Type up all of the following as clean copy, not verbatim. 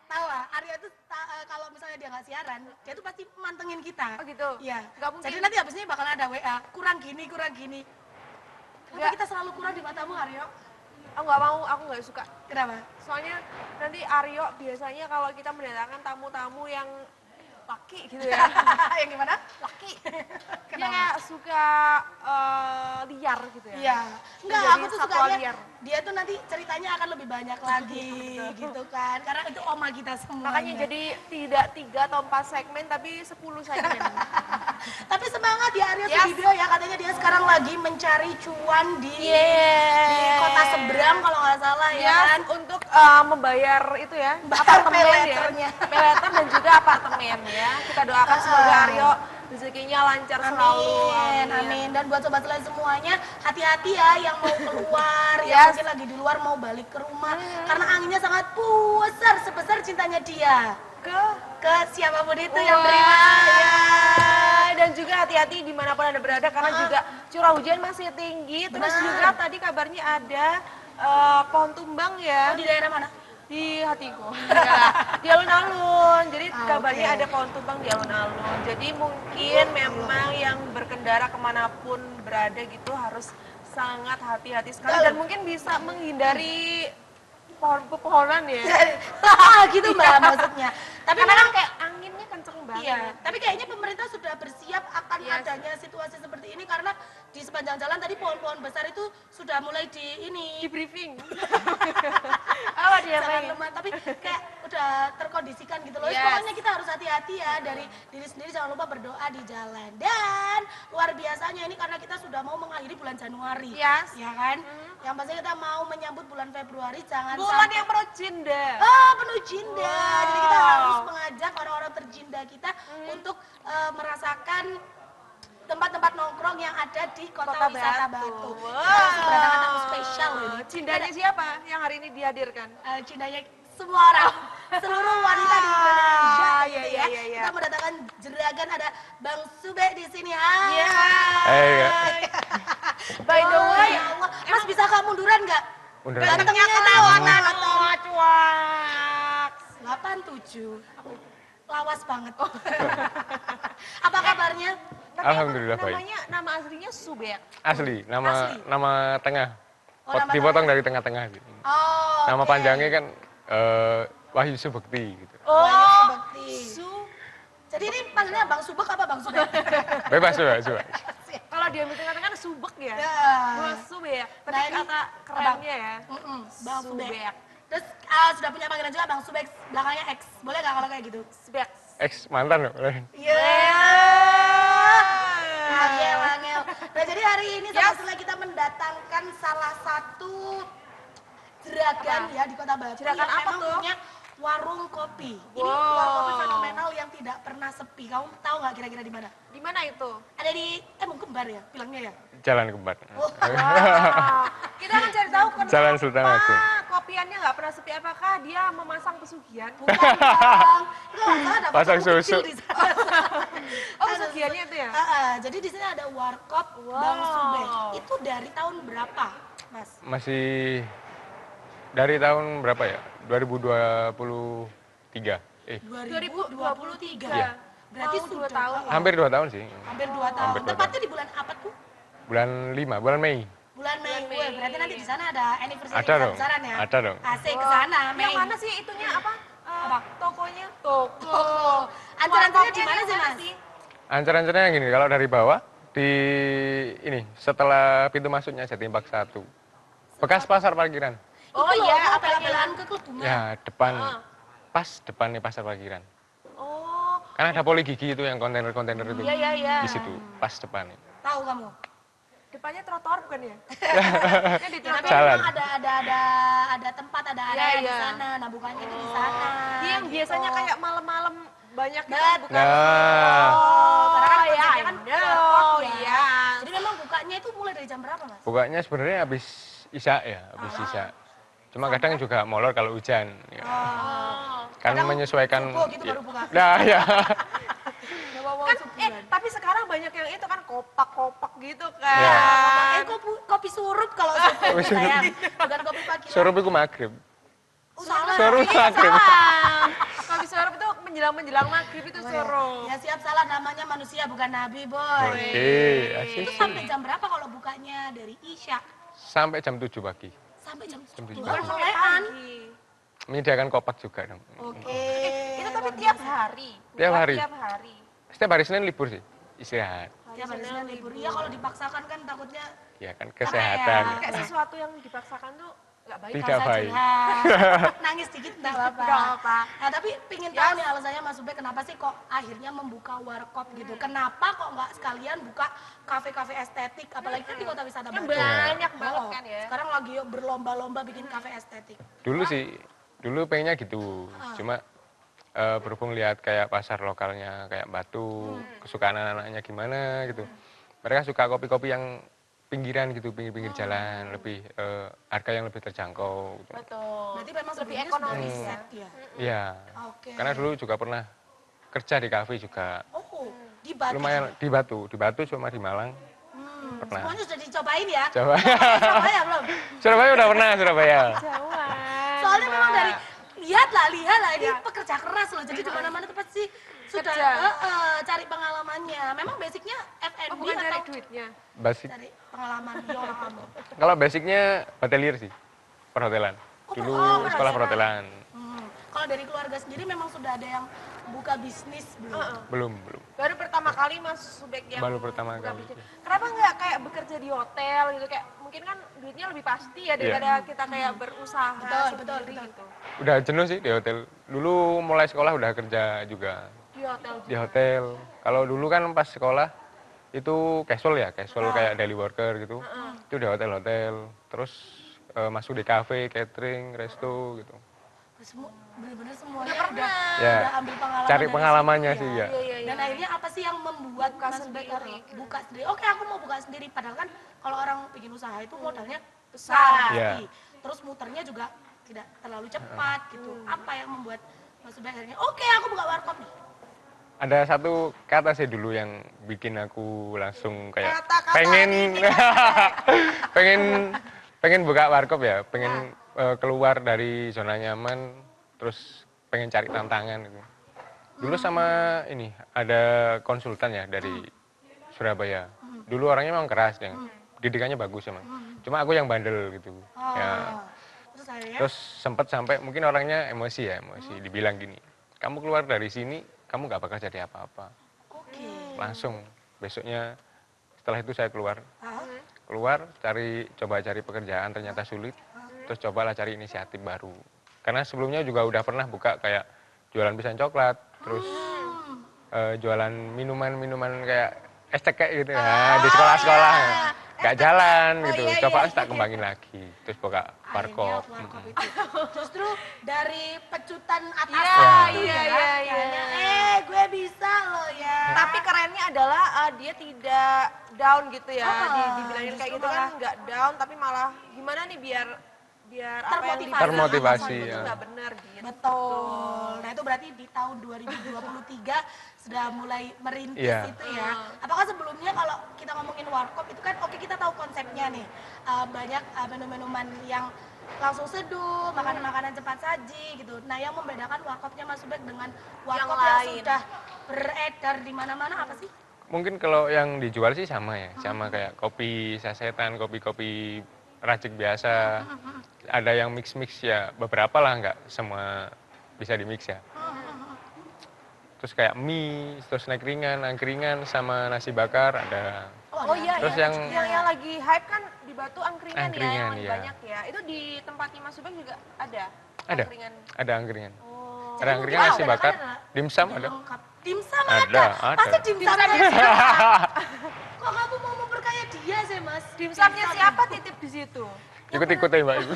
tahu lah, Aryo itu kalau misalnya dia nggak siaran, dia tuh pasti mantengin kita. Oh gitu? Iya. Nggak mungkin. Jadi nanti habisnya bakal ada WA, kurang gini. Kenapa kita selalu kurang di matamu, Aryo? Aku nggak mau, aku nggak suka. Kenapa? Soalnya nanti Aryo biasanya kalau kita mendatangkan tamu-tamu yang laki gitu ya. Yang gimana? Laki. Dia Kenapa? kayak suka liar gitu ya. Iya. Enggak, Menjadi aku tuh satwa sukanya liar. dia tuh nanti ceritanya akan lebih banyak lagi gitu kan. Karena itu oma kita semua. Makanya jadi tidak 3 atau 4 segmen tapi 10 segmen. Tapi semangat ya Aryo Yes. Sudibyo ya, katanya dia sekarang lagi mencari cuan di kota Yes. seberang kalau nggak salah ya Yes, kan. untuk membayar itu ya, Bayar apartemen payletternya. ya. Payletter dan juga apartemen ya. Kita doakan semoga Aryo rezekinya lancar selalu. Amin, amin. Dan buat sobat Selain semuanya, hati-hati ya yang mau keluar, yang Yes. mungkin lagi di luar mau balik ke rumah. Karena anginnya sangat besar, sebesar cintanya dia. Ke siapapun itu yang beriman. Ya. Dan juga hati-hati dimanapun Anda berada karena juga curah hujan masih tinggi. Terus Benar. juga tadi kabarnya ada pohon tumbang ya. Oh, di daerah mana? Di hatiku. Enggak lah, di alun-alun. Jadi kabarnya oke. ada pohon tumbang di alun-alun. Jadi mungkin memang yang berkendara kemanapun berada gitu harus sangat hati-hati sekali dan mungkin bisa menghindari pepohonan ya. Gitu mbak maksudnya. Tapi Karena memang kan kayak anginnya kenceng banget. iya, tapi kayaknya pemerintah sudah bersiap akan Yes. adanya situasi seperti ini karena di sepanjang jalan tadi pohon-pohon besar itu sudah mulai Di ini briefing. Apa dia jangan main? teman, tapi kayak udah terkondisikan gitu loh. Yes. Pokoknya kita harus hati-hati ya dari diri sendiri, jangan lupa berdoa di jalan. Dan luar biasanya ini karena kita sudah mau mengakhiri bulan Januari. Yes. Ya kan? Yang pasti kita mau menyambut bulan Februari, jangan Bulan sampai yang penuh cinta. penuh cinta. Wow. Jadi kita harus mengajak orang-orang tercinta kita untuk merasakan tempat-tempat nongkrong yang ada di kota wisata Batu. Wow. Kita langsung berdatangan tamu spesial loh ini. Cindanya siapa yang hari ini dihadirkan? Cintanya semua orang, seluruh wanita di Indonesia. Iya, gitu iya, ya. iya. Kita mendatangkan jeragan, ada Bang Sube di sini. Hai. Iya. Hai, By the way, Ya Allah. Mas bisa kamu munduran nggak? Munduran. Gantengnya kelewatan atau cuak. 87. Lawas banget. Apa kabarnya? Tapi Alhamdulillah baik. namanya, nama aslinya Subek. Asli, Asli? nama tengah. Oh, nama Dipotong tengah. dari tengah-tengah gitu. Oh, Nama oke. panjangnya kan Wahyu Subekti gitu. Banyak Subekti. Su. Jadi ini panggilnya Bang Subek apa Bang Subek? Bebas, bebas. Kalau dia di tengah-tengah kan Subek ya. Ya. Bukan Subek. Tapi Nah, ini kata kerennya ya. Bang Subek. Subek. Terus sudah punya panggilan juga Bang Subek, belakangnya X. Boleh nggak kalau kayak gitu? Subek. Ex mantan loh. Iya. Angel. Nah jadi hari ini setelah kita mendatangkan salah satu jeragan Apa? ya di Kota Batu Jeragan yang apa memang tuh? punya warung kopi. Ini Wow. warung kopi fenomenal yang tidak pernah sepi. Kamu tahu nggak kira-kira di mana? Di mana itu? Ada di Kembar ya, bilangnya ya. Jalan Kembar. Oh. Wow. Kita akan cari tahu kenapa Jalan Sultan Agung. kopiannya nggak pernah sepi. Apakah dia memasang pesugihan? Bukan Bang. Itu nggak ada Pasang warung susu. kecil di sana. Oh, pesugihannya itu ya? Jadi di sini ada warkop Wow. Bang Subek. Itu dari tahun berapa, Mas? Masih dari tahun berapa ya? 2023. 2023. Iya. Berarti Mau 2 sudah tahun. Hampir 2 tahun sih. Hampir 2 tahun. Hampir 2 Tepatnya di bulan apa tuh? Bulan 5, bulan Mei. Bulan Mei. Bulan Mei. Weh, berarti nanti di sana ada anniversary Ada dong. besar-besaran ya? Ada dong. Asik ke sana, Mei. Yang mana sih itunya apa? Apa? Tokonya? Toko. Oh, antar-antarnya di mana sih, Mas? Ancar-ancarnya yang gini, kalau dari bawah di ini setelah pintu masuknya Jatim Park 1. Bekas pasar parkiran. Oh Itu loh, iya, aku apelnya. apel-apelan ke klub bunga. Ya, depan Ah. pas depannya pasar parkiran. Oh, Kan ada poli gigi itu yang kontainer-kontainer itu. iya iya iya. Di situ, pas depannya. Tahu kamu? Depannya trotoar bukan ya? Kan di Ya, tapi trotoar. Jalan. memang ada tempat, ada Iya, area di iya. sana. Nah, bukannya itu di sana. Dia yang gitu. biasanya kayak malam-malam banyak gitu Betul. bukan? Nah, Oh, karena kan Oh, iya, konsepnya kan I know, warkop ya. iya. Jadi memang bukanya itu mulai dari jam berapa, Mas? bukanya sebenarnya habis Isya ya, habis Isya. Cuma kadang juga molor kalau hujan. Ya. Oh. Kan Kadang menyesuaikan. subuh gitu baru buka. Nah, ya. Kan, tapi sekarang banyak yang itu kan kopak-kopak gitu kan. Iya. Kopi surup kalau subuh Kopi surup. sayang. Bukan kopi pagi. Suruh itu maghrib. Salah. Suruh maghrib. Kopi suruh itu menjelang maghrib itu suruh. Ya siap, salah, namanya manusia bukan nabi, boy. Oke, Itu asik. sampai jam berapa kalau bukanya dari Isya? Sampai jam 7 pagi. Sampai jam 7. tujuh. Bukan sampai Mulaian. pagi. Menyediakan kopak juga dong. Oke. Itu tapi tiap hari. Tiap Bukan hari. Tiap hari. Setiap hari Senin libur sih, istirahat. Tiap hari Senin libur. Iya, kalau dipaksakan kan takutnya Ya kan ya? kesehatan. Kayak sesuatu yang dipaksakan tuh nggak baik. Tidak Rasa baik. curhat. Nangis dikit enggak apa-apa. Nggak apa-apa. Nah, tapi pingin tahu nih alasannya Mas Ubed kenapa sih kok akhirnya membuka warkop gitu. Kenapa kok nggak sekalian buka kafe-kafe estetik apalagi kan di kota wisata Kan Batu. banyak banget Oh, kan ya. Sekarang lagi berlomba-lomba bikin kafe estetik. Dulu pengennya gitu. Cuma berhubung lihat kayak pasar lokalnya kayak Batu, kesukaan anak-anaknya gimana gitu. Mereka suka kopi-kopi yang pinggiran gitu, pinggir-pinggir jalan, lebih harga yang lebih terjangkau gitu. Betul. Berarti memang lebih sebelumnya ekonomis sudah ya. riset ya. Iya. Oke. Karena dulu juga pernah kerja di kafe juga. Oh, di Batu. Lumayan di Batu cuma di Malang. Pernah. Semuanya sudah dicobain ya. Coba. Surabaya belum? Surabaya udah pernah, Surabaya. Jauhan. Soalnya memang dari lihat lah ini pekerja keras loh. Jadi di mana-mana tuh pasti sudah Kerja. cari pengalamannya. Memang basicnya F&B Oh, bukan atau dari duitnya. Basic. cari pengalaman di orang kamu? Kalau basicnya hotelier sih, perhotelan. Dulu sekolah perhotelan. Kalau dari keluarga sendiri memang sudah ada yang buka bisnis belum? Belum. Baru pertama kali Mas Subek yang Baru pertama buka kali. bisnis. Kenapa nggak kayak bekerja di hotel gitu kayak mungkin kan duitnya lebih pasti ya daripada kita kayak berusaha Betul. sendiri gitu. Udah jenuh sih di hotel. Dulu mulai sekolah udah kerja juga Di hotel. di hotel. Kalau dulu kan pas sekolah itu casual ya, casual kayak daily worker gitu. Itu di hotel-hotel. Terus masuk di cafe, catering, resto gitu. Bener-bener semuanya Ya, udah ambil pengalaman cari dari pengalamannya situ sih ya. ya. Dan akhirnya apa sih yang membuat Buka Mas Ubed sendiri. buka sendiri? Oke, aku mau buka sendiri. Padahal kan kalau orang bikin usaha itu modalnya besar. Iya. pasti. Terus muternya juga tidak terlalu cepat gitu. Apa yang membuat Mas Ubed akhirnya oke aku buka warkop nih? Ada satu kata sih dulu yang bikin aku langsung kayak Kata-kata pengen ini. pengen buka warkop ya, pengen keluar dari zona nyaman, terus pengen cari tantangan gitu. Dulu sama ini ada konsultan ya dari Surabaya. Dulu orangnya memang keras, yang didikannya bagus emang. Cuma aku yang bandel gitu. Ya. Terus akhirnya Terus sempat sampai mungkin orangnya emosi, dibilang gini, kamu keluar dari sini, kamu nggak bakal jadi apa-apa. oke. Langsung besoknya setelah itu saya keluar Ah, coba cari pekerjaan, ternyata sulit. Terus cobalah cari inisiatif baru, karena sebelumnya juga udah pernah buka kayak jualan pisang coklat, terus jualan minuman kayak es cekek gitu ya di sekolah-sekolah nggak jalan gitu. Coba tak kembangin lagi, terus buka akhirnya warkop. warkop itu. Justru dari pecutan atas Iya, itu iya, ya, iya, kayaknya, iya. gue bisa loh ya. Tapi kerennya adalah dia tidak down gitu ya. Dibilangin kayak justru gitu kan malah nggak down tapi malah gimana nih biar apa yang Termotivasi. dibilang Termotivasi, itu ya. nggak benar gitu. Betul. Nah itu berarti di tahun 2023 sudah mulai merintis Iya. itu ya. Apakah sebelumnya kalau kita ngomongin warkop itu kan oke kita tahu konsepnya nih. Banyak menu-minuman yang langsung seduh, makanan-makanan cepat saji gitu. Nah yang membedakan warkopnya Mas Ubed dengan warkop yang lain. sudah beredar di mana-mana apa sih? Mungkin kalau yang dijual sih sama ya, sama kayak kopi sasetan, kopi-kopi racik biasa. Ada yang mix-mix ya, beberapa lah, nggak semua bisa di-mix ya. Terus kayak mie, terus snack ringan, angkringan, sama nasi bakar ada. Oh iya, Terus iya. yang- yang lagi hype kan di Batu angkringan, ya Angkringan, yang lagi iya. banyak ya. Itu di tempatnya Mas Subeng juga ada? Ada, Angkringan. ada angkringan. Oh. Ada angkringan, nasi bakar, dimsum ada. Lengkap. Dimsum Ada. Pasti dimsum Kok kamu mau memperkaya dia sih Mas? Dimsumnya siapa titip di situ? Ikut-ikut ya Mbak Ibu.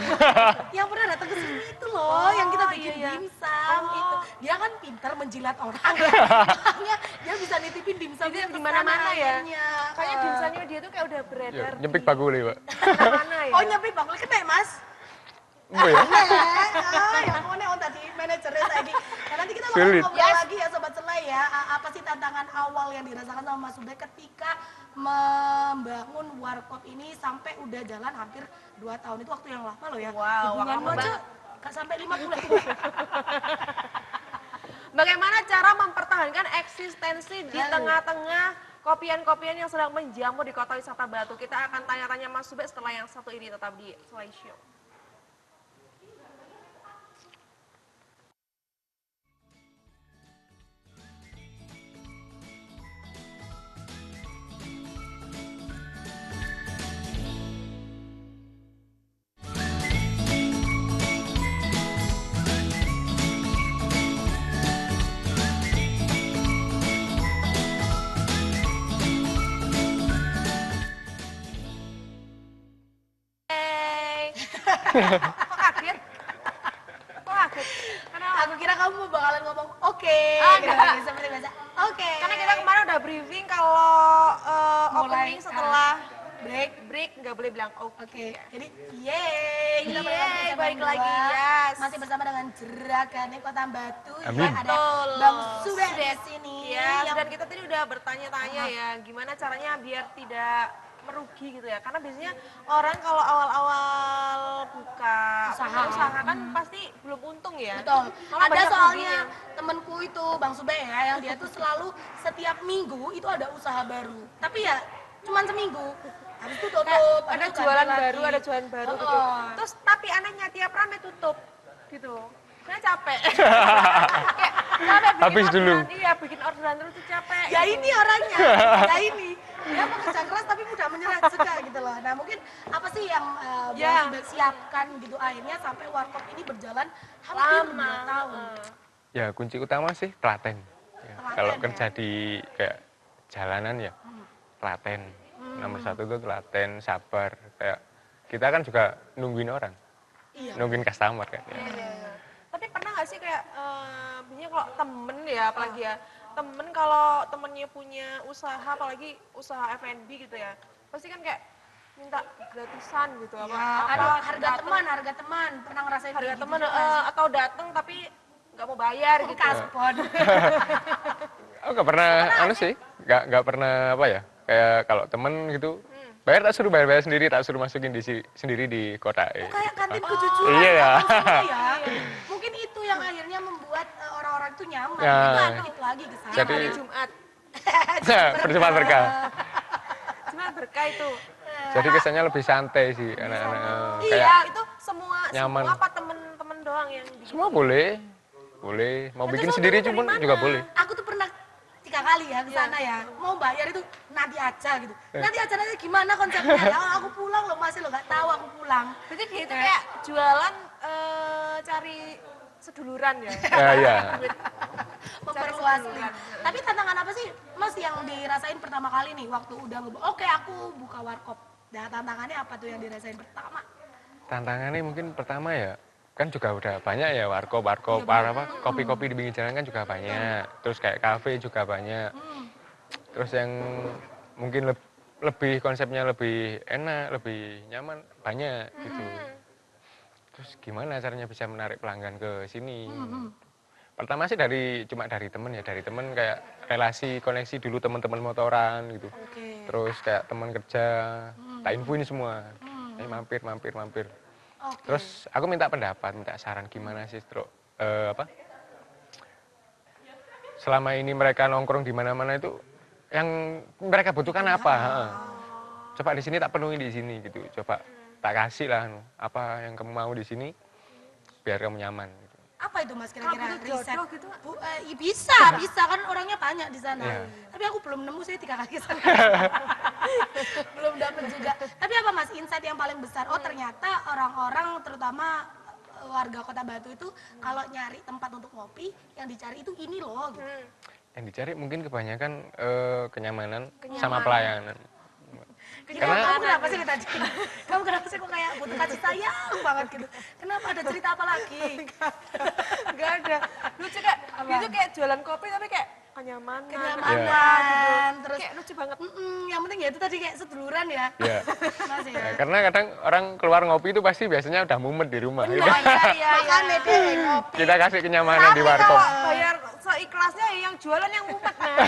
Yang pernah datang ke sini itu loh, yang kita bikin iya. dimsum Oh. itu. Dia kan pintar menjilat orang ya. Makanya dia bisa nitipin dimsum Jadi di mana-mana ya. akhirnya. Kayaknya dimsumnya dia tuh kayak udah Ya, beredar nyepik di bagule Mbak. mana ya? Oh nyepik bakul kena Mas. Mbak ya. Ya pokoknya on tadi manajernya lagi. Nah, nanti kita bakal Sulit. ngobrol lagi ya Sobat Selai ya. Apa sih tantangan awal yang dirasakan sama Mas Ubed ketika membangun warkop ini sampai udah jalan hampir 2 tahun. Itu waktu yang lama loh ya. Wow, Hubunganmu lama aja banget. Gak sampai 50. Bagaimana cara mempertahankan eksistensi di tengah-tengah kopian-kopian yang sedang menjamur di kota wisata Batu? Kita akan tanya-tanya Mas Sube setelah yang satu ini, tetap di Slideshow. Kok kaget? Kok kaget? Kenapa? Aku kira kamu bakalan ngomong oke, gitu, enggak. seperti biasa. Oke. Karena kita kemarin udah briefing kalau Mulai, opening setelah break. nggak boleh bilang oke. Oke, jadi yeay, kita Yeay, bersama balik berdua. lagi, yes. Masih bersama dengan Jeragan Kota Batu. Amin. Ya, ada Betul. Bang Sube di sini. Ya, yang dan kita tadi udah bertanya-tanya ya, gimana caranya biar tidak merugi gitu ya. Karena biasanya orang kalau awal-awal buka usaha kan pasti belum untung ya. betul. Malah Ada banyak soalnya ruginya. temenku itu Bang Sube ya, yang dia tuh selalu setiap minggu itu ada usaha baru. Tapi ya cuman seminggu. Habis itu tutup. Kayak habis ada itu jualan ganti baru, lagi. ada jualan baru gitu. Oh. Terus tapi anehnya tiap rame tutup gitu. Saya capek. Kayak capek bikin Habis dulu. orderan, iya, bikin orderan terus tuh capek. Ya ini orangnya, ya ini. Dia pekerja keras tapi mudah menyerah juga gitu loh. Nah mungkin apa sih yang Ya. Bang Sube siapkan gitu akhirnya sampai warkop ini berjalan hampir 2 tahun. Ya kunci utama sih telaten. Ya, Telaten, kalau ya. kerja di kayak jalanan ya telaten. Nomor satu itu telaten, sabar. Kayak kita kan juga nungguin orang, Iya. nungguin customer kan. Ya. Iya. Tapi pernah nggak sih kayak, biasanya kalau temen ya apalagi ya, temen kalau temennya punya usaha, apalagi usaha F&B gitu ya, pasti kan kayak minta gratisan gitu Ya, apa ada harga dateng, teman, pernah ngerasain harga kayak gitu temen, juga nggak sih? atau dateng tapi nggak mau bayar gitu. Kaspon. Oh nggak pernah, anu sih, nggak pernah apa ya, kayak kalau temen gitu, bayar tak suruh bayar sendiri, tak suruh masukin sendiri di kotak. Oh, kayak kantin kejujuran. Iya ya. Ya. Mungkin itu yang akhirnya membuat orang-orang itu nyaman. Ya. Itu balik lagi ke sana. Jadi- Hari Jumat, Bersama berkah. Jumat berkah itu. Jadi kesannya lebih santai sih anak-anak. Iya, Kayak itu semua nyaman. semua apa temen-temen doang yang bikin? semua boleh, boleh. Mau Itu bikin soto sendiri dari pun mana? juga boleh. Aku tuh pernah 3 kali ya ke sana ya. Mau bayar itu nanti aja gitu. Nanti acaranya gimana konsepnya? Ya aku pulang loh masih lo nggak tahu aku pulang. Berarti dia itu kayak jualan cari seduluran ya. Ya, ya. Memperluas Cari link. seduluran. Tapi tantangan apa sih Mas yang dirasain pertama kali nih waktu udah oke aku buka warkop. Nah, tantangannya apa tuh yang dirasain pertama? Tantangannya mungkin pertama ya, kan juga udah banyak ya warkop, apa, kopi-kopi di pinggir jalan kan juga banyak. Terus kayak kafe juga banyak. Terus yang mungkin lebih konsepnya lebih enak, lebih nyaman, banyak gitu. Terus gimana caranya bisa menarik pelanggan ke sini? Pertama sih cuma dari temen ya, dari temen kayak relasi, koneksi dulu teman-teman motoran gitu. Oke. Terus kayak teman kerja, tak infoin semua. Mampir. Oke. Terus aku minta pendapat, minta saran gimana sih, apa? Selama ini mereka nongkrong di mana-mana itu yang mereka butuhkan apa? Heeh. Coba di sini tak penuhi di sini gitu. Coba tak kasih lah apa yang kamu mau di sini biar kamu nyaman. Gitu. Apa itu Mas kira-kira Kalau butuh riset? jodoh gitu, Iya, bisa kan orangnya banyak di sana. Iya. Tapi aku belum nemu sih 3 kali ke sana. Belum dapet juga. Tapi apa Mas insight yang paling besar? Oh ternyata orang-orang terutama warga Kota Batu itu kalau nyari tempat untuk ngopi yang dicari itu ini loh gitu. Yang dicari mungkin kebanyakan kenyamanan sama pelayanan. Karena kamu kenapa sih tadi? Kamu kenapa sih kok kayak butuh kasih sayang banget gitu? Kenapa ada cerita apa lagi? nggak ada. Lucu kayak gitu kayak jualan kopi tapi kayak kenyamanan. Kenyamanan, terus Kayak lucu banget. yang penting ya itu tadi kayak seduluran ya. Ya. Mas ya. Ya, karena kadang orang keluar ngopi itu pasti biasanya udah mumet di rumah. Gitu. Iya. Makanya deh ngopi. Kita kasih kenyamanan di warkop. Kalau bayar seikhlasnya ya yang jualan yang mumet nah.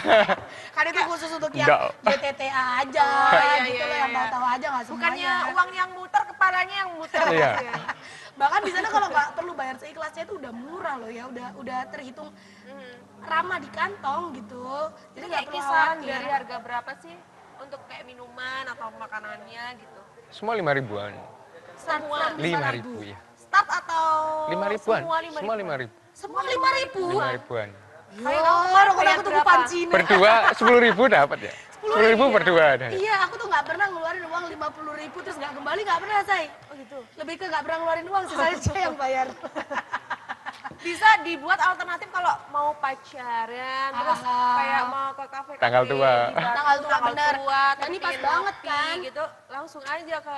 Kan itu khusus untuk yang Enggak. JTTA aja, Iya, gitu iya, loh yang iya. tahu-tahu aja nggak Bukannya semuanya. uang yang muter, kepalanya yang muter. Iya. gitu ya. Bahkan di sana kalau nggak perlu bayar seikhlasnya itu udah murah loh ya, udah terhitung ramah di kantong gitu. Jadi nggak Kayak perlu kisaran khawatir. dari harga berapa sih untuk kayak minuman atau makanannya gitu? Semua 5 ribuan. Start Semua from 5 ribu ya. Start atau 5 ribuan. semua 5.000? Semua 5 ribu. semua 5.000? 5 ribuan. Kayak kamu Wah, rokok bayar aku tuh berapa? pancine. Berdua 10 ribu dapat ya. 10 ribu berdua ada. Iya, aku tuh nggak pernah ngeluarin uang 50.000 terus nggak kembali, nggak pernah, Say. Oh gitu. Lebih ke nggak pernah ngeluarin uang sih, saya yang bayar. Bisa dibuat alternatif kalau mau pacaran, terus kayak mau ke kafe Tanggal tua. Tanggal tua, bener. Nah, Nah, ini pas banget kan. gitu, langsung aja ke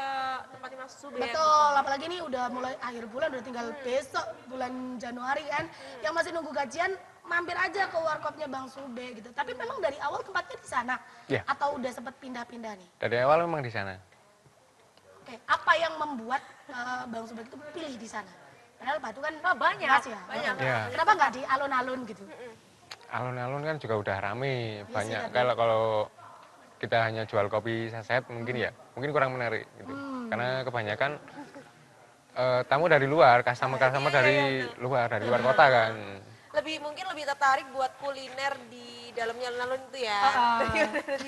tempatnya Mas Subek. Betul, apalagi ini udah mulai akhir bulan, udah tinggal besok bulan Januari kan. Yang masih nunggu gajian, mampir aja ke warkopnya Bang Sube gitu. Tapi memang dari awal tempatnya di sana? Iya. Atau udah sempet pindah-pindah nih? Dari awal memang di sana. Oke, apa yang membuat Bang Sube itu pilih di sana? Padahal Batu kan banyak, luas ya. banyak. Iya. Kenapa nggak di alun-alun gitu? Alun-alun kan juga udah rame, Iya sih, banyak. tapi- Kalau kita hanya jual kopi saset mungkin ya, mungkin kurang menarik gitu. Karena kebanyakan tamu dari luar, customer dari luar kota kan. Mungkin lebih tertarik buat kuliner di dalamnya alun-alun itu ya.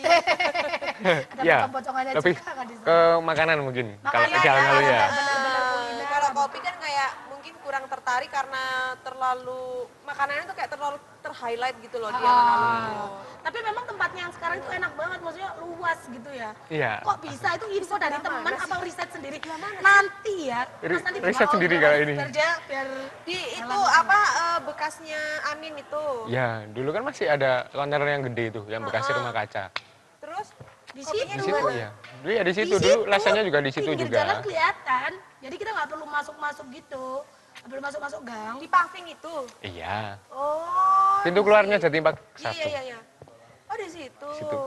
Ada Iya, pocong-pocongannya lebih juga kan di sana. ke makanan mungkin. Kalau Makanan, di alun-alun ya. bener-bener kuliner. Kalau kopi kan kayak mungkin kurang tertarik karena terlalu makanannya tuh kayak terlalu ter-highlight gitu loh di alun-alun itu. Tapi memang tempatnya yang sekarang itu enak banget, maksudnya luas gitu ya. Iya. Kok bisa itu info dari teman atau riset sendiri? mana sih? Nanti ya. Mas nanti Riset bawa sendiri obrolan kalau ini. biar Di itu apa bekasnya Amin itu. Ya, dulu kan masih ada kontainer yang gede itu, yang bekas rumah kaca. Terus di kopinya situ. Di situ ya. Dulu ya di situ dulu, rasanya juga di situ pinggir juga. jalan kelihatan. Jadi kita nggak perlu masuk-masuk gitu. Nggak perlu masuk-masuk gang. di paving itu. Iya. Oh. Pintu keluarnya Jatimpak Iya 1. iya. Oh di situ. Situ.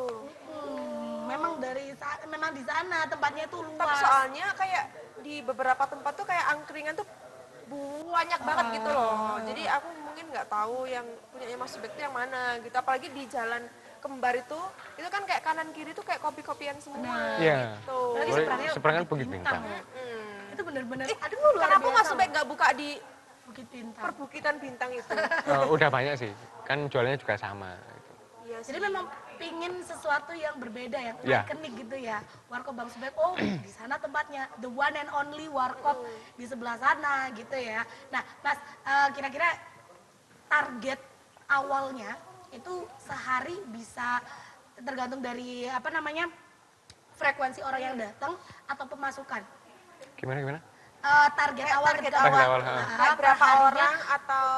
Memang di sana tempatnya tuh luas. Tapi soalnya kayak di beberapa tempat tuh kayak angkringan tuh banyak banget gitu loh. Jadi aku mungkin nggak tahu yang punyanya Mas Subek itu yang mana gitu. Apalagi di Jalan Kembar itu kan kayak kanan kiri tuh kayak kopi-kopian semua. Iya. Gitu. Apalagi Boleh, seberangan Bukit Bintang. ya. Hmm. Itu bener-bener. Aduh, luar Kenapa biasa Mas loh. Subek nggak buka di Bukit Bintang? perbukitan bintang itu? Udah banyak sih. Kan jualnya juga sama gitu. Iya Jadi memang pingin sesuatu yang berbeda, yang Ya. ikonik gitu ya. Warkop Bang Subek, oh di sana tempatnya, the one and only warkop di sebelah sana gitu ya. Nah, Mas, kira-kira target awalnya itu sehari bisa tergantung dari apa namanya frekuensi orang yang datang atau pemasukan. Gimana? Target Kayak awal target ketika awal. awal, kayak berapa orang atau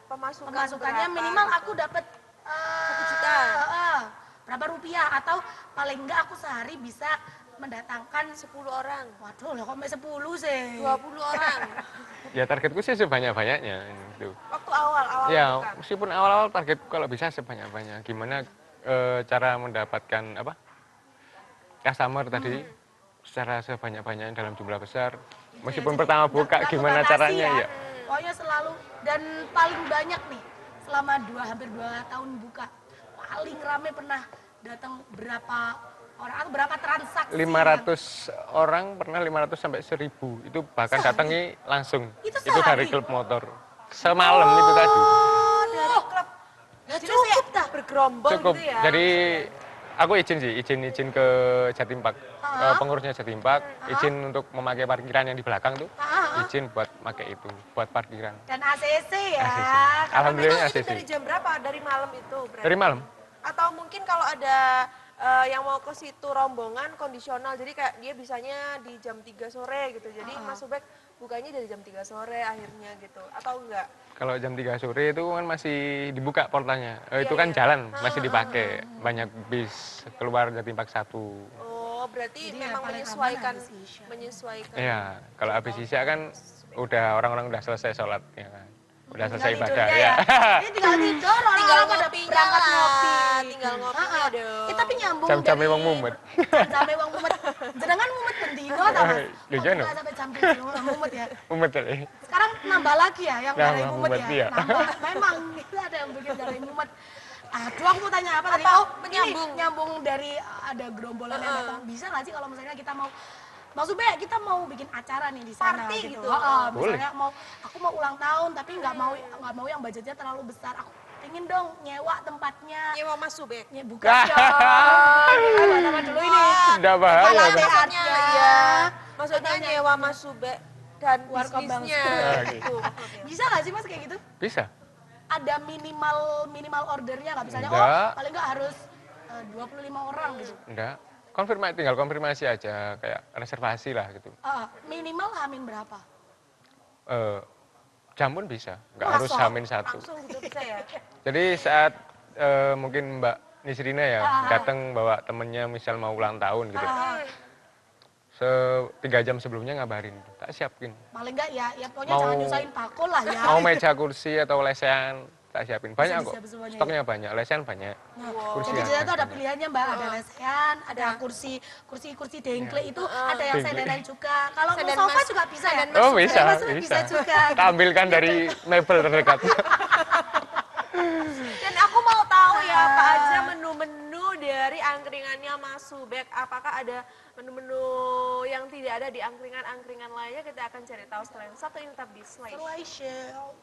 pemasukannya berapa minimal gitu? aku dapat 1 juta. Berapa rupiah atau paling enggak aku sehari bisa mendatangkan 10 orang, waduh lah kok sampai 10 sih 20 orang. Ya targetku sih sebanyak-banyaknya gitu. Waktu awal Ya, bukan? meskipun awal-awal targetku kalau bisa sebanyak-banyak. Gimana cara mendapatkan apa? Customer tadi secara sebanyak-banyaknya dalam jumlah besar. Meskipun Jadi pertama buka nggak gimana kebatasi caranya ya. Pokoknya selalu dan paling banyak nih selama hampir 2 tahun buka paling rame pernah datang berapa orang atau berapa transaksi 500 orang pernah 500 sampai 1000 itu bahkan Sehari? datangi langsung Itu itu dari sehari? klub motor semalam itu tadi Oh, dari klub. Nggak Jadi cukup kayak dah. bergerombol cukup gitu ya. jadi aku izin ke Jatimpak pengurusnya Jatimpak izin untuk memakai parkiran yang di belakang tuh izin buat pakai itu buat parkiran dan ACC ya ACC. Karena Alhamdulillah itu ACC dari jam berapa? Dari malam itu berarti? dari malam Atau mungkin kalau ada yang mau ke situ rombongan kondisional, jadi kayak dia bisanya di jam 3 sore gitu. Jadi Mas Subek bukanya dari jam 3 sore akhirnya gitu. Atau enggak? kalau jam 3 sore itu kan masih dibuka portalnya itu Iya, kan iya. jalan masih dipakai banyak bis keluar Jatimpak 1 Oh, berarti Jadi ya memang paling aman menyesuaikan habis Isya. menyesuaikan. Iya, kalau habis isya kan udah orang-orang udah selesai sholat ya kan. Udah selesai Tinggal ibadah tidurnya ya. Ini tinggal tidur Tinggal orang-orang pada ngopinya berangkat lah, ngopi tinggal ngopinya dong. Tapi nyambung Jam-jam dari wong mumet. Jam-jam wong mumet jenengan mumet bendino ta Mas? Lho, Kok jan, nggak sampai jam 7 mumet ya Mumet tadi. sekarang nambah lagi ya yang Nambah dari mumet mumet, ya iya. nambah memang itu ada yang bikin dari mumet. Aduh, aku mau tanya apa tadi? Apa? Oh, Menyambung. ini nyambung dari ada gerombolan yang datang. Bisa nggak sih kalau misalnya kita mau maksudnya kita mau bikin acara nih di sana Party gitu. gitu. Misalnya aku mau ulang tahun tapi nggak mau yang budgetnya terlalu besar. Aku pengen dong nyewa tempatnya. Nyewa Mas Subek. Bukan dong. Nama dulu ini. Udah bahaya. Kepala tuh. teatnya. Iya. Maksudnya nyewa Mas Subek dan Warkop Bang bisnisnya. Subek. Gitu maksudnya. Bisa nggak sih Mas kayak gitu? Bisa. Ada minimal ordernya nggak? Misalnya Enggak. paling nggak harus 25 orang gitu. Enggak. Tinggal konfirmasi aja kayak reservasi lah gitu. Minimal hamin berapa? Jam pun bisa, nggak Masa? harus hamin 1. Langsung gitu bisa ya. Jadi saat mungkin Mbak Nisrina ya datang bawa temennya misal mau ulang tahun gitu. 3 jam sebelumnya ngabarin, tak siapin. Paling nggak ya pokoknya Mau- jangan nyusahin pakul lah ya. Mau meja kursi atau lesehan, tak siapin. Banyak kok, disiapin semuanya ya? stoknya banyak, lesehan banyak. Nah, Kursi jadi ada, kita tuh ada banyak. pilihannya Mbak, ada lesehan, ada kursi dengkle itu ada yang Dengkle. senderan juga. Kalau mau Sendan sofa mas- juga bisa ya? sendan Oh Mas bisa, Subek. Bisa juga. Kita ambilkan dari mebel terdekat. Dan aku mau tahu ya apa aja menu-menu dari angkringannya Mas Subek. Apakah ada menu-menu yang tidak ada di angkringan-angkringan lainnya? Kita akan cari tahu setelah yang satu ini tetap di Slide. Slideshow.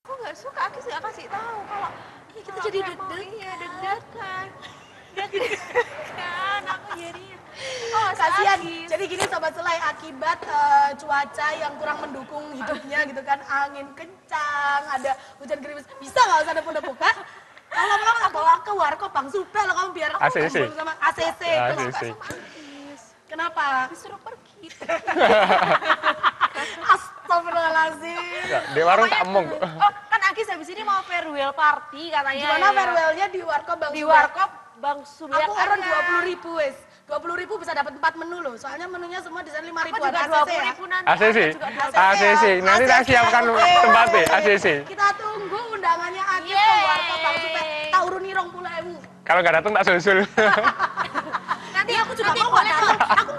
Aku nggak suka, aku sih kasih tahu kalau Kita jadi deg-degan. deg-degan. Iya, deg-degan. Deg-degan, aku jadi. Oh, Kasihan. sakit. Jadi gini Sobat Selai, akibat cuaca yang kurang mendukung hidupnya gitu kan, angin kencang, ada hujan gerimis. Bisa nggak usah nepuk-nepuk, Kak? Kalau kamu bawa ke warkop Bang Supel, kamu biar aku ACC. ngobrol sama ACC. ACC. Kenapa? Disuruh pergi. Astagfirullahaladzim. Nggak, di warung tak emong. Oh, kan Agis habis ini mau farewell party katanya. Gimana ya. farewellnya di warkop Bang Di Supel? warkop Bang Subek. Aku orang 20.000 wes. 20.000 bisa dapat 4 menu loh. Soalnya menunya semua di sana 5 Aku ribuan juga ACC 20 ya. ribu nanti. ACC, aku juga 20. ACC. Nanti tak siapkan tempatnya, ACC. Kita tunggu undangannya Agis ke Yeay. warkop Bang Supel. Tak uruni 20.000. Kalau nggak datang tak susul. Nanti Aku juga nanti mau nggak boleh datang. kok. Aku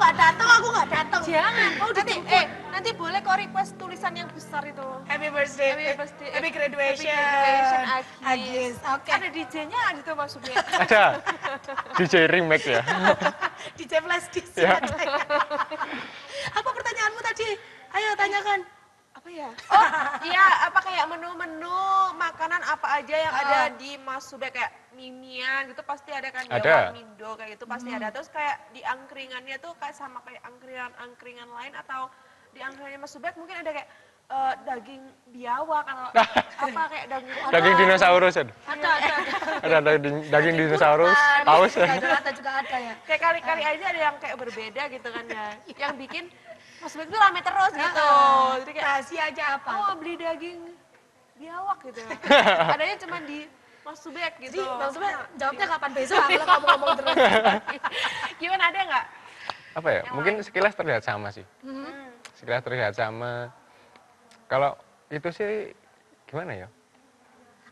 nggak datang. Jangan. Mau Nanti dijemput. nanti boleh kok request tulisan yang besar itu. Happy birthday. Happy birthday. Happy graduation. Happy graduation, Agis. Agis. Oke. Ada DJ-nya gitu Mas Subek. Ada DJ remake ya. DJ flash disk. Ya. Apa pertanyaanmu tadi? Ayo tanyakan. Apa ya? Oh, iya, apa kayak menu-menu makanan apa aja yang ada di Mas Subek kayak mimian gitu pasti ada kan ya, Ada. Warmindo kayak gitu pasti ada. Terus kayak di angkringannya tuh kayak sama kayak angkringan lain atau di angkringannya Mas Subek mungkin ada kayak daging biawak atau apa kayak daging Daging dinosaurus ada. Ada. Ada daging dinosaurus, paus. Ada juga ada ya. kayak kali-kali aja ada yang kayak berbeda gitu kan ya. Yang bikin Mas Subek tuh rame terus gitu. Jadi kayak Rahasia aja apa? oh beli daging biawak gitu. Adanya cuma di Mas Subek Jadi gitu. maksudnya jawabnya kapan besok kalau kamu ngomong terus. Gimana ada nggak? Apa ya? Mungkin sekilas terlihat sama sih. Sekilas terlihat sama. Kalau itu sih gimana ya?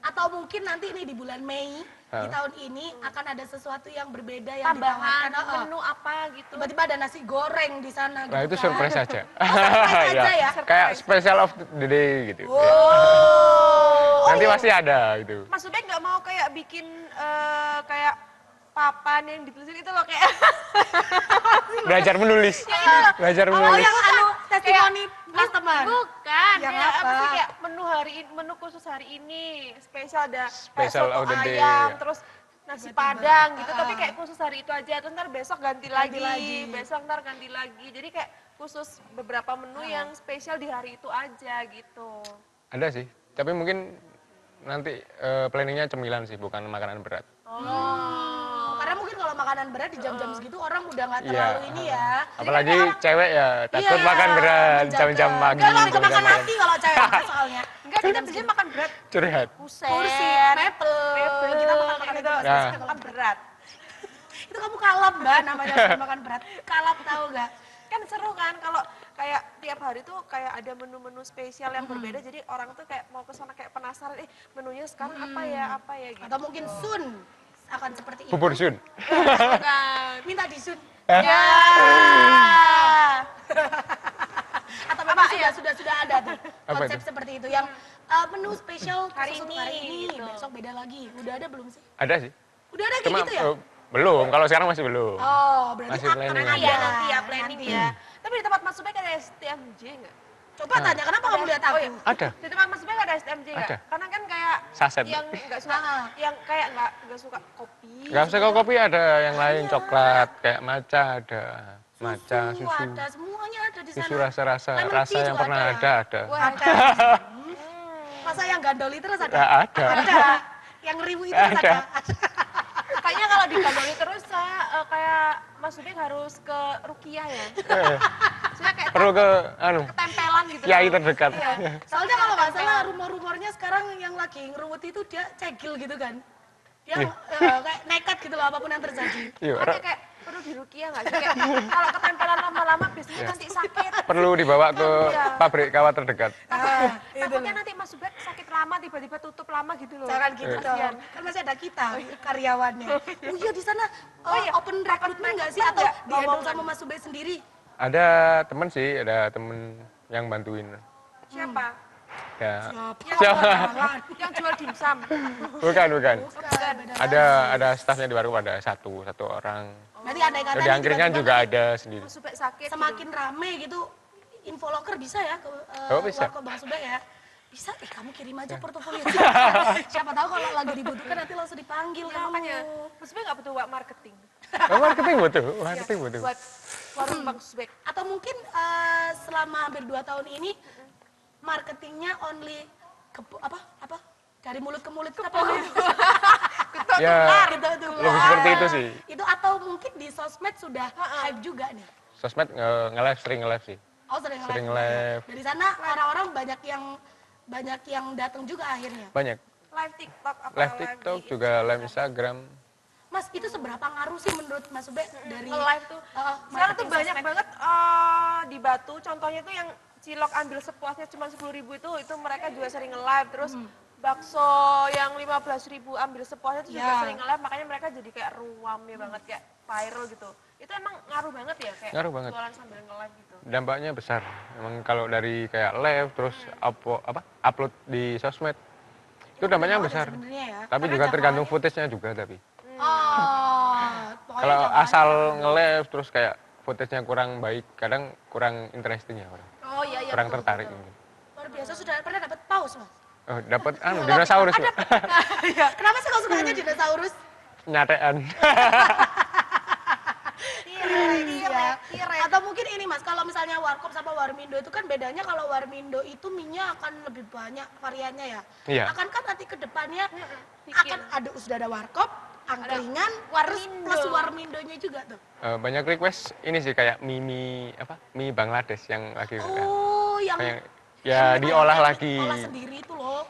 Atau mungkin nanti nih di bulan Mei di Hah? tahun ini akan ada sesuatu yang berbeda yang Tambahan ditawarkan. menu apa gitu? Tiba-tiba ada nasi goreng di sana Nah itu gitu kan. surprise aja. surprise aja ya? Kayak special of the day gitu. Oh. Nanti pasti ada gitu. Mas Subek nggak mau kayak bikin kayak papan yang ditulisin itu loh kayak Belajar menulis. Belajar Oh menulis. yang testimoni customer. bukan Yang kayak apa apa? sih kayak menu khusus hari ini spesial ada kayak Special soto of the day, ayam ya. terus nasi Tiba-tiba. padang gitu tapi kayak khusus hari itu aja terus ntar besok ganti lagi, lagi. besok ntar ganti lagi jadi kayak khusus beberapa menu yang spesial di hari itu aja gitu. Ada sih. Tapi mungkin nanti planningnya cemilan sih, bukan makanan berat. Karena mungkin kalau makanan berat di jam-jam segitu orang udah nggak Iya. terlalu ini ya. Apalagi cewek ya, takut Iya, makan berat jam-jam pagi. Enggak mau jam-jam kemakan malam. hati kalau cewek soalnya. Enggak kita biasanya makan berat Curhat. buset Kursi, mebel. Kita makan itu. Nah. makan berat. Itu kamu kalap mbak namanya bukan makan berat. Kalap tahu nggak? Kan seru kan kalau kayak tiap hari tuh kayak ada menu-menu spesial yang berbeda, jadi orang tuh kayak mau ke sana kayak penasaran, menunya sekarang apa ya gitu. Atau mungkin soon akan seperti itu. Bubur sun. Bukan. Minta di soon. Ya. Atau memang sudah ada tuh Apa konsep itu? seperti itu yang menu spesial Hari khusus ini, hari ini, gitu. besok beda lagi. Udah ada belum sih? Ada sih. Udah ada kayak Cuma gitu ya? belum, kalau sekarang masih belum. Oh, berarti Masih akan planning ada aja. Ya nanti ya planning nanti. ya. Tapi di tempat Mas Subek ada STMJ nggak? Coba tanya, kenapa kamu lihat aku? Oh, iya. Ada. Di tempat Mas Subek ada STMJ nggak? Ada. Karena kan kayak Saset. yang nggak suka, yang kayak nggak suka kopi. Nggak usah kok kopi, ada yang lain, coklat, kayak matcha ada. Matcha, Susu, susu, ada, semuanya ada di sana. susu rasa-rasa, Lemon rasa tea yang juga pernah ada ya? ada. Wah, Ada. Masa yang gandoli terus ada? Nggak ada. Ada. Yang ribu itu terus ada. Kayaknya kalau digandoli terus saya kayak Mas Subek harus ke Rukiah ya. Saya kayak Perlu ke ketempelan gitu. kiai loh. terdekat. Iya. Soalnya kalau nggak salah rumor-rumornya sekarang yang lagi ngeruwet itu dia cegil gitu kan. Dia Iya. kayak nekat gitu loh apapun yang terjadi. Iya, Makanya kayak perlu di Rukiah nggak sih? Kayak kalau ketempelan lama-lama biasanya Iya. nanti sakit. perlu dibawa ke Iya. pabrik kawat terdekat. Takutnya nanti Mas Subek sakit lama tiba-tiba tutup lama gitu loh. Jangan gitu dong. Kasihan. Kan masih ada kita karyawannya. Oh iya di sana iya. open recruitment nggak sih atau Nggak, dihandle lowongan. sama Mas Subek sendiri? Ada temen sih, ada temen yang bantuin. Siapa? Ya, Yang jual dimsum. bukan. Bukan. Ada stafnya di warung, ada satu orang. Berarti andai kata Di nih angkringan tiba-tiba juga ada sendiri. Mas Subek sakit. semakin rame gitu info locker bisa ya ke Oh, bisa. warkop Bang Subek ya? Bisa, kamu kirim aja portofolio. Siapa tahu kalau lagi dibutuhkan nanti langsung dipanggil Ya, kamu. makanya Mas Subek nggak butuh marketing. Oh, marketing butuh, marketing butuh. Buat warung Bang Subek. Atau mungkin selama hampir 2 tahun ini marketingnya only apa dari mulut ke mulut apa Ya, gitu tuh. lebih seperti itu sih. Itu atau mungkin di sosmed sudah hype juga nih. Sosmed nge-live, sering nge-live sih. Oh sering Sering live. live. Dari sana orang-orang banyak yang datang juga akhirnya. Banyak. Live TikTok apa Live TikTok juga, live Instagram. Mas itu seberapa ngaruh sih menurut Mas Ube dari live tuh. Sekarang tuh marketing banyak sosmed? banget di Batu. Contohnya tuh yang cilok ambil sepuasnya cuma 10.000 itu mereka juga sering nge-live. Terus bakso yang 15.000 ambil sepuasnya itu juga Ya. sering nge-live. Makanya mereka jadi kayak ruame banget, kayak viral gitu. Itu emang ngaruh banget ya kayak Ngaruh banget. jualan sambil nge-live gitu. Dampaknya besar. Emang kalau dari kayak live terus upload di sosmed itu dampaknya Banget ya besar. sebenarnya ya. Tapi juga tergantung footage-nya juga tapi. Pokoknya Kalau jangan- asal nge-live terus kayak footage-nya kurang baik, kadang kurang interesting ya orang. Oh iya iya. Kurang betul, tertarik betul. mungkin. Luar biasa sudah pernah dapat paus Mas. Oh, dapat dinosaurus, Mbak. Kenapa sih kau sukanya dinosaurus? Nyatean. Iya. Atau mungkin ini Mas, kalau misalnya warkop sama warmindo itu kan bedanya kalau warmindo itu mie-nya akan lebih banyak variannya ya. Iya. Akan kan nanti ke depannya Bikin. akan ada sudah ada warkop, angkringan, terus warmindo. plus warmindonya juga tuh. Banyak request ini sih kayak mie Bangladesh yang lagi Oh, yang kayak ya diolah lagi. olah sendiri itu loh.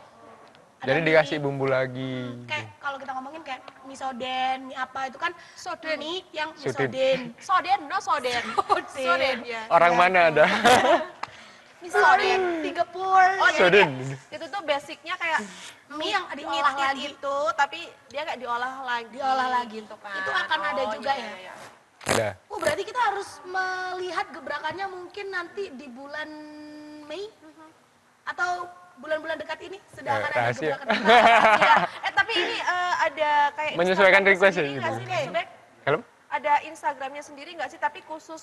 Jadi Ada dikasih mie- bumbu lagi. kayak kalau kita ngomongin kayak mie soden, mie apa itu kan Soden. mie yang mie Soden. soden. Soden, no soden. Soden, ya. Orang mana ada? Mie soden Singapura. Oh, ya. Soden. Itu tuh basicnya kayak Mie yang diolah mirip lagi. itu, tapi dia nggak diolah lagi. Diolah lagi. gitu kan. Itu akan ada juga iya, ya? iya. Ada. Oh, berarti kita harus melihat gebrakannya mungkin nanti di bulan Mei atau bulan-bulan dekat ini sudah akan ada Rahasia. gebrakan. Iya. Tapi ini ada kayak Menyesuaikan Instagramnya request ya, sendiri nggak gitu. sih, Mas Subek? Kalau Ada Instagramnya sendiri nggak sih? Tapi khusus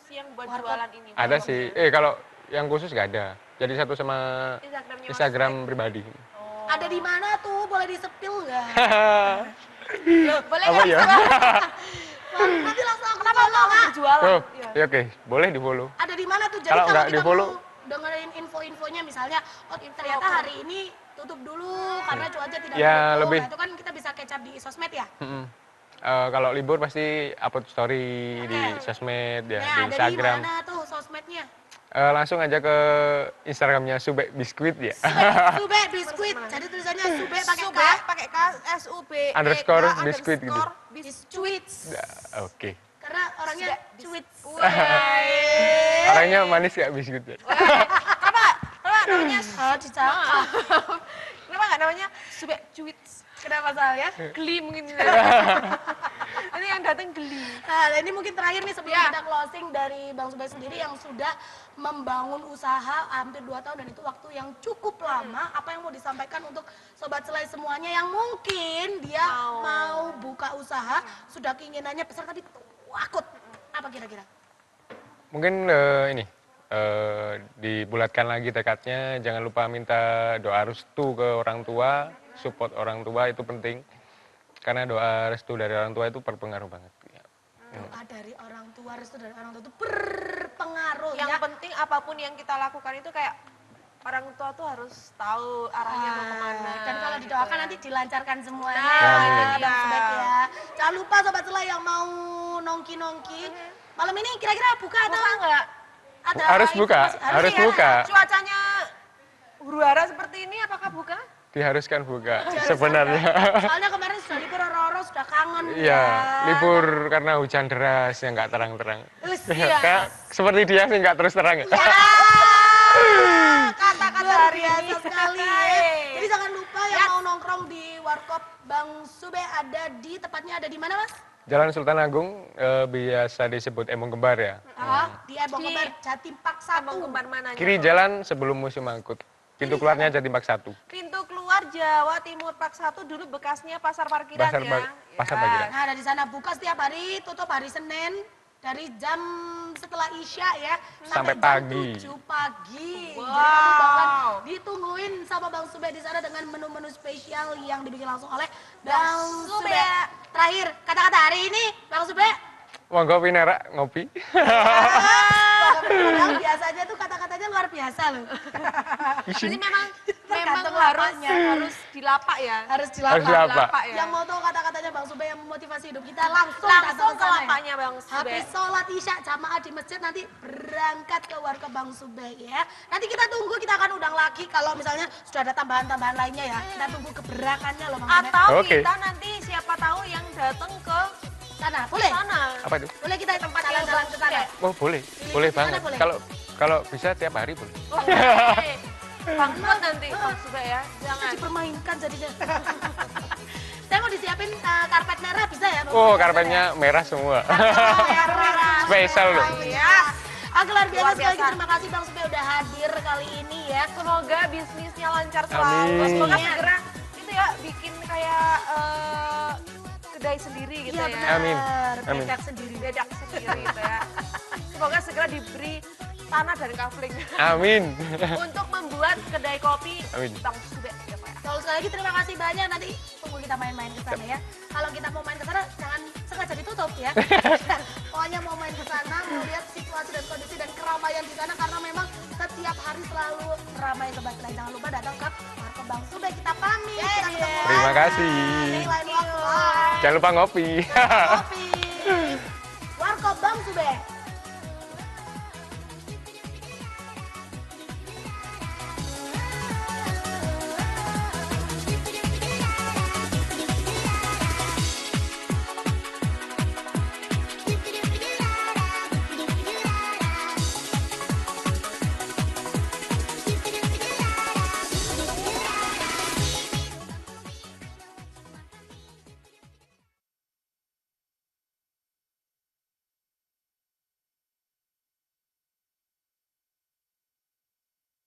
yang buat Warkop. jualan ini. ada warkopnya. sih. Kalau yang khusus nggak ada. Jadi satu sama Instagramnya Mas Instagram Subek. pribadi. Oh. Ada di mana tuh? Boleh disepil nggak? Boleh Apa nggak? ya? Nanti langsung aku Kenapa follow, mau Kak. berjualan? Oh, Iya. ya oke, boleh di follow. Ada di mana tuh? Jadi Kalau kalau nggak kita di-follow? mau dengerin info-infonya misalnya, oh ternyata hari ini tutup dulu karena cuaca tidak Ya, mendukung. lebih. Nah, itu kan kita bisa catch up di sosmed ya. Mm-mm. Kalau libur pasti upload story di Oke. sosmed ya, Nah, di ada di Instagram. mana tuh sosmednya? Langsung aja ke Instagramnya Subek Biskuit ya. Sube biskuit. Jadi tulisannya Sube pakai K. Sube pakai K, SUB, Underscore biskuit gitu. Biskuit. Oke. Keren karena orangnya cuit. Orangnya manis kayak biskuit. Kenapa namanya? Oh, dicakap. Kenapa nggak namanya Sube Cuit? Kenapa soalnya? Geli mungkin. Ini yang datang geli. Nah, ini mungkin terakhir nih sebelum Ya. kita closing dari Bang Sube sendiri yang sudah membangun usaha hampir 2 tahun dan itu waktu yang cukup lama. Apa yang mau disampaikan untuk Sobat Selai semuanya yang mungkin dia mau buka usaha, sudah keinginannya besar tapi takut. Apa kira-kira? Mungkin ini dibulatkan lagi tekadnya, jangan lupa minta doa restu ke orang tua, support orang tua itu penting. Karena doa restu dari orang tua itu berpengaruh banget. Doa dari orang tua, restu dari orang tua itu berpengaruh Yang ya. penting apapun yang kita lakukan itu kayak orang tua tuh harus tahu arahnya mau kemana. Dan kalau gitu didoakan ya. nanti dilancarkan semuanya. Nah, Amin. itu Bang dia. Subek ya. Jangan lupa Sobat Selai yang mau nongki-nongki. Malam ini kira-kira buka atau Buka nggak? ada Harus buka, informasi? harus ya? buka. Cuacanya huru-hara seperti ini apakah buka? Diharuskan buka sebenarnya. Soalnya kemarin sudah libur Roro sudah kangen Iya, ya. libur karena hujan deras yang nggak terang-terang. Iya. Kayak seperti dia sih nggak terus terang. Kata-kata Luar hari biasa ini. sekali ya. Jadi jangan lupa yang mau nongkrong di Warkop Bang Sube ada di tepatnya ada di mana Mas? Jalan Sultan Agung biasa disebut Embong Kembar ya. Di Ebong Di- Kembar Jatim Park 1. Abang kembar mananya? Kiri jalan sebelum Museum Angkut. Pintu keluarnya Jatim Park 1. Pintu keluar Jawa Timur Park 1 dulu bekasnya pasar parkiran Pasar ya. Pasar Ya. Parkiran. Nah, ada di sana buka setiap hari, tutup hari Senin dari jam setelah Isya ya Sampai jam pagi. 7 pagi. Wow. Jadi nanti bakalan ditungguin sama Bang Sube di sana dengan menu-menu spesial yang dibikin langsung oleh Bang Sube. Sube. Terakhir, kata-kata hari ini Bang Sube. Monggo Pinara ngopi. Padahal biasanya tuh kata-katanya luar biasa loh. Jadi memang Tergantung harus lapaknya. harus dilapak ya. Harus Harus dilapak. dilapak. ya. Yang mau tahu kata-katanya Bang Sube yang memotivasi hidup kita langsung Langsung datang ke sana ya. lapaknya Bang Sube. Habis sholat isya jamaah di masjid nanti berangkat ke warga Bang Sube ya. Nanti kita tunggu, kita akan undang lagi kalau misalnya sudah ada tambahan-tambahan lainnya ya. Kita tunggu keberakannya loh Bang Sube. Atau Oke. kita nanti siapa tahu yang datang ke Sana, boleh? sana. Apa itu? Boleh kita Tempat yang jalan-jalan ke sana. Oh boleh, boleh Di mana banget. boleh? Kalau bisa tiap hari boleh. Bangkrut nanti Bang Sube ya. Jangan. Dipermainkan jadinya. Saya mau disiapin karpet merah bisa ya Bang Oh Sube? karpetnya merah semua. Merah. Spesial loh. Ya. Luar biasa Luar sekali lagi, biasa. terima kasih Bang Sube udah hadir kali ini ya. Semoga bisnisnya lancar selalu. Amin. Semoga Amin. segera itu ya bikin kayak kedai sendiri gitu Iya ya. benar. Amin. Amin. Bedak sendiri. Bedak sendiri gitu ya. Semoga segera diberi tanah dan kafling Amin. untuk membuat kedai kopi Amin. Bang Sube ya Pak ya. Kalau sekali lagi terima kasih banyak, nanti tunggu kita main-main ke sana ya. Kalau kita mau main ke sana jangan sengaja ditutup ya. Pokoknya mau main ke sana, mau lihat situasi dan kondisi dan keramaian di sana karena memang setiap hari selalu ramai Sobat Selai. Jangan lupa datang ke Warkop Bang Sube. Kita pamit. Kita ketemu Terima lagi kasih. di lain waktu. Bye. Jangan lupa ngopi. Kopi. Warkop Bang Sube.